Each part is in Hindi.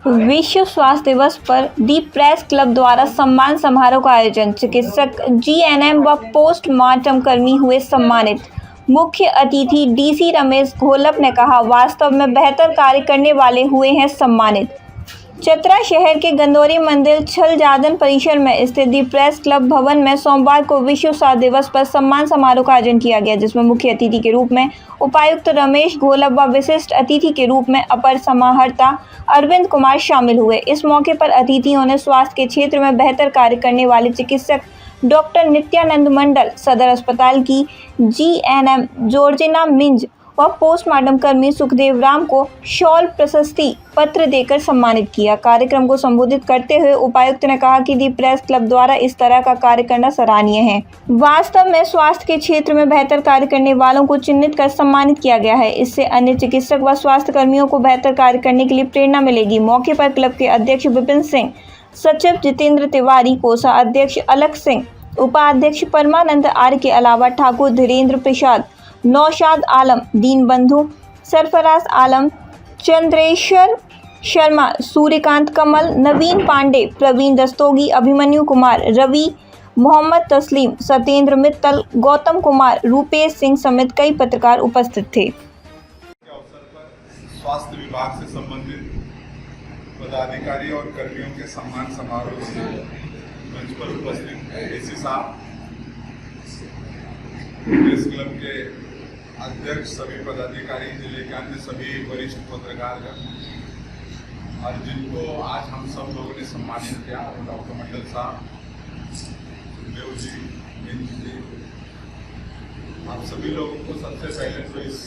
विश्व स्वास्थ्य दिवस पर दी प्रेस क्लब द्वारा सम्मान समारोह का आयोजन। चिकित्सक, जीएनएम व पोस्टमार्टम कर्मी हुए सम्मानित। मुख्य अतिथि डीसी रमेश घोलप ने कहा, वास्तव में बेहतर कार्य करने वाले हुए हैं सम्मानित। चतरा शहर के गंदौरी मंदिर छलजादन परिसर में स्थित दी प्रेस क्लब भवन में सोमवार को विश्व स्वास्थ्य दिवस पर सम्मान समारोह का आयोजन किया गया, जिसमें मुख्य अतिथि के रूप में उपायुक्त रमेश घोलप व विशिष्ट अतिथि के रूप में अपर समाहर्ता अरविंद कुमार शामिल हुए। इस मौके पर अतिथियों ने स्वास्थ्य के क्षेत्र में बेहतर कार्य करने वाले चिकित्सक डॉक्टर नित्यानंद मंडल, सदर अस्पताल की जीएनएम जॉर्जिना मिंज व पोस्टमार्टम कर्मी सुखदेव राम को शॉल प्रशस्ति पत्र देकर सम्मानित किया। कार्यक्रम को संबोधित करते हुए उपायुक्त ने कहा कि दी प्रेस क्लब द्वारा इस तरह का कार्य करना सराहनीय है। वास्तव में स्वास्थ्य के क्षेत्र में बेहतर कार्य करने वालों को चिन्हित कर सम्मानित किया गया है। इससे अन्य चिकित्सक व स्वास्थ्य कर्मियों को बेहतर कार्य करने के लिए प्रेरणा मिलेगी। मौके पर क्लब के अध्यक्ष विपिन सिंह, सचिव जितेंद्र तिवारी, कोषाध्यक्ष अलख सिंह, उपाध्यक्ष परमानंद आर्य के अलावा ठाकुर धीरेन्द्र प्रसाद, नौशाद आलम, दीन बंधु, सरफराज आलम, चंद्रेश्वर शर्मा, सूर्यकांत कमल, नवीन पांडे, प्रवीण दस्तोगी, अभिमन्यु कुमार, रवि, मोहम्मद तस्लीम, सत्येंद्र मित्तल, गौतम कुमार, रूपेश सिंह समेत कई पत्रकार उपस्थित थे। स्वास्थ्य विभाग से संबंधित पदाधिकारी और कर्मियों के सम्मान समारोह में मंच पर उपस्थित एसी साहब, प्रेस क्लब के अध्यक्ष, सभी पदाधिकारी, जिले के अन्य सभी वरिष्ठ पत्रकारगण और जिनको आज हम सब लोगों ने सम्मानित किया, डॉक्टर मंडल साहब, देव जी, मिंज जी, आप सभी लोगों को सबसे पहले तो इस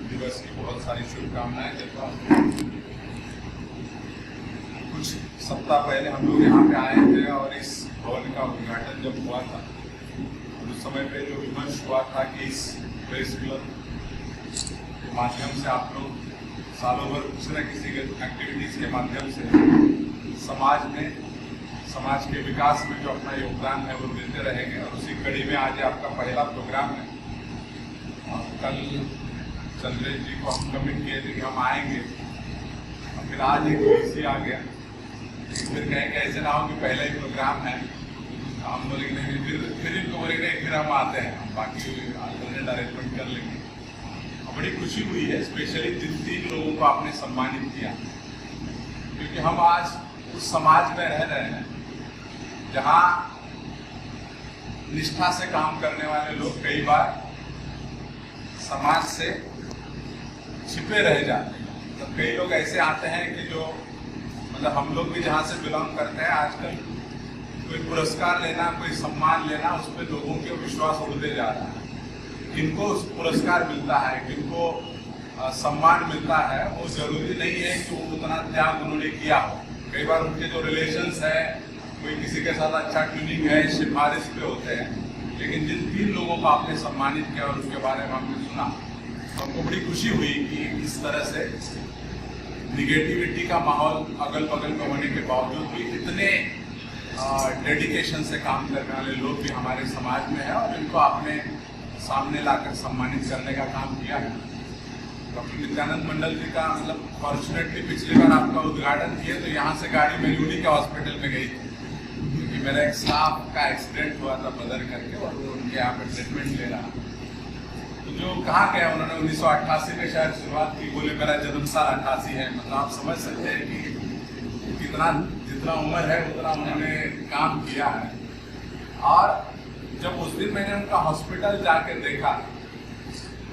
दिवस की बहुत सारी शुभकामनाएं देता हूँ। कुछ सप्ताह पहले हम लोग यहाँ पे आए थे और इस भवन का उद्घाटन जब हुआ था, उस समय पे जो विमर्श हुआ था कि इस प्रेस क्लब के माध्यम से आप लोग सालों भर किसी न किसी के एक्टिविटीज़ के माध्यम से समाज में, समाज के विकास में जो अपना योगदान है वो देते रहेंगे। और उसी कड़ी में आज आपका पहला प्रोग्राम है। और कल चंद्रेश जी को हम कमिट किए थे कि हम आएंगे, और फिर आज एक डीसी आ गया। फिर कहेंगे ऐसे ना हो कि पहला ही प्रोग्राम है, हम बोलेंगे नहीं, फिर इनको बोलेंगे नहीं, फिर हम आते हैं, हम बाकी अल्टरनेट अरेंजमेंट कर लेंगे। और बड़ी खुशी हुई है, स्पेशली जिन 3 लोगों को आपने सम्मानित किया, क्योंकि हम आज उस समाज में रह रहे हैं जहाँ निष्ठा से काम करने वाले लोग कई बार समाज से छिपे रह जाते हैं। तो कई लोग ऐसे आते हैं कि जो मतलब हम लोग भी जहाँ से बिलोंग करते हैं, आजकल कोई पुरस्कार लेना, कोई सम्मान लेना, उस पर लोगों के विश्वास उड़ते जा रहा है। किनको पुरस्कार मिलता है, किनको सम्मान मिलता है, वो जरूरी नहीं है कि वो उतना त्याग उन्होंने किया हो। कई बार उनके जो रिलेशंस है, कोई किसी के साथ अच्छा ट्यूनिंग है, सिफारिश पे होते हैं। लेकिन जिन 3 लोगों को आपने सम्मानित किया और उसके बारे में हमने सुना, तो हमको बड़ी खुशी हुई कि इस तरह से निगेटिविटी का माहौल अगल बगल में होने के बावजूद भी इतने डेडिकेशन से काम करने वाले लोग भी हमारे समाज में है और इनको आपने सामने लाकर सम्मानित करने का काम किया है। डॉक्टर नित्यानंद मंडल जी का मतलब फॉर्चुनेटली पिछली बार आपका उद्घाटन किए तो यहाँ से गाड़ी मेरी उन्हीं के हॉस्पिटल में गई थी, क्योंकि मेरा एक स्टाफ का एक्सीडेंट हुआ था बदर करके, और वो उनके यहाँ पे ट्रीटमेंट ले रहा। तो जो कहा गया, उन्होंने 1988 में शायद शुरुआत की, बोले मेरा जन्म साल 88 है। मतलब आप समझ सकते हैं कि कितना, जितना उम्र है उतना उन्होंने काम किया है। और जब उस दिन मैंने उनका हॉस्पिटल जाके देखा,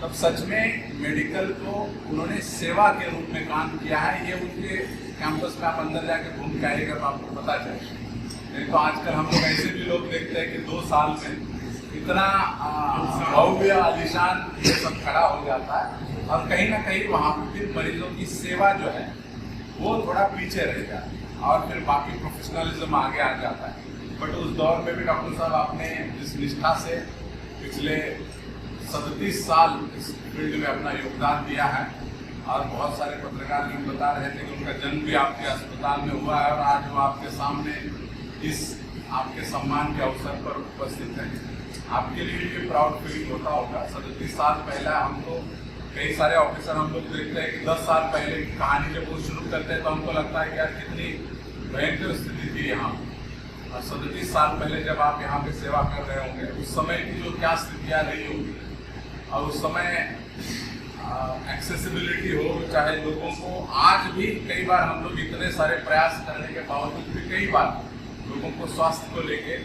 तब सच में मेडिकल को उन्होंने सेवा के रूप में काम किया है। ये उनके कैंपस में आप अंदर जाके घूम के आइएगा तो आपको पता चले। नहीं तो आजकल हम लोग ऐसे भी लोग देखते हैं कि 2 साल में इतना भव्य आलिशान ये सब खड़ा हो जाता है, और कहीं ना कहीं वहाँ पर फिर मरीजों की सेवा जो है वो थोड़ा पीछे रह जाती है, और फिर बाकी प्रोफेशनलिज्म आगे आ जाता है। बट उस दौर में भी डॉक्टर साहब आपने जिस निष्ठा से पिछले 37 साल इस फील्ड में अपना योगदान दिया है, और बहुत सारे पत्रकार भी बता रहे थे कि उनका जन्म भी आपके अस्पताल में हुआ है, और आज वो आपके सामने इस आपके सम्मान के अवसर पर उपस्थित है। आपके लिए भी प्राउड फीलिंग होता होगा। 37 साल पहले हम तो कई सारे ऑफिसर हम लोग देखते हैं कि 10 साल पहले की कहानी जब वो शुरू करते हैं तो हमको लगता है कि यार कितनी भयंकर स्थिति थी यहाँ। और 37 साल पहले जब आप यहाँ पे सेवा कर रहे होंगे, उस समय की जो क्या स्थितियाँ रही होगी, और उस समय एक्सेसिबिलिटी हो, चाहे लोगों को आज भी कई बार हम लोग इतने सारे प्रयास करने के बावजूद भी कई बार लोगों को स्वास्थ्य को लेके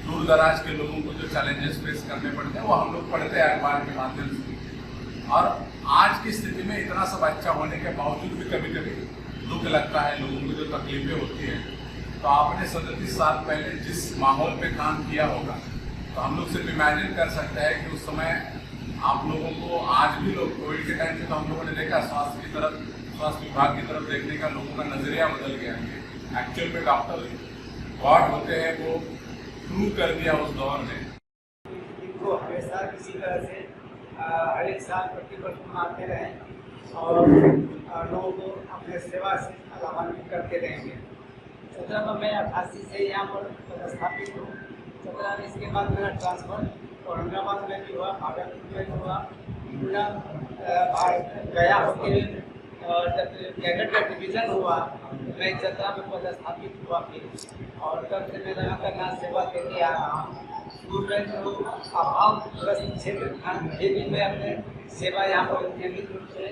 दूर दराज के लोगों को जो चैलेंजेस फेस करने पड़ते हैं वो हम लोग पढ़ते हैं अखबार के माध्यम से। और आज की स्थिति में इतना सब अच्छा होने के बावजूद भी कभी कभी दुख लगता है, लोगों को जो तकलीफें होती हैं। तो आपने 37 साल पहले जिस माहौल पे काम किया होगा, तो हम लोग सिर्फ इमेजिन कर सकते हैं कि उस समय आप लोगों को, आज भी लोग कोविड के टाइम पे तो हम लोगों ने देखा स्वास्थ्य की तरफ, स्वास्थ्य विभाग की तरफ देखने का लोगों का नजरिया बदल गया है। एक्चुअल में डॉक्टर गॉड होते हैं, वो प्रूव कर दिया उस दौर में। इनको हमेशा किसी तरह से हर एक साल प्रतिवर्ष मनाते रहें और लोगों को अपने सेवा से लाभान्वित करते रहेंगे। 17 में मैं 88 से यहाँ पर पदस्थापित हूँ। 17 इसके बाद मेरा ट्रांसफर औरंगाबाद में भी हुआ, भागलपुर में भी हुआ, गया होते हुए और जब कैडेट का डिवीज़न हुआ मैं 17 में पदस्थापित हुआ फिर, और तब से मैं लगातार यहाँ सेवा देते आ रहा हूँ। शुरू में जो अभावग्रस्त क्षेत्र था, ये भी मैं अपने सेवा यहाँ पर नियमित रूप से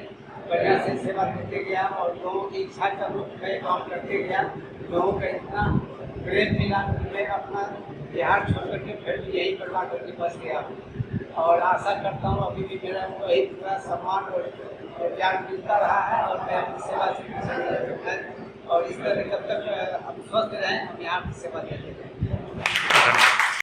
बढ़िया से सेवा देते गया और लोगों की इच्छा का रूप में काम करते गया। लोगों का इतना प्रेम मिला कि मैं अपना बिहार छोड़ करके फिर भी यही परिवार करके बस गया और आशा करता हूँ अभी भी मेरा वही पूरा सम्मान और प्यार मिलता रहा है और मैं अपनी सेवा से और इस तरह जब तक हम स्वस्थ रहें हम यहाँ की सेवा देते हैं।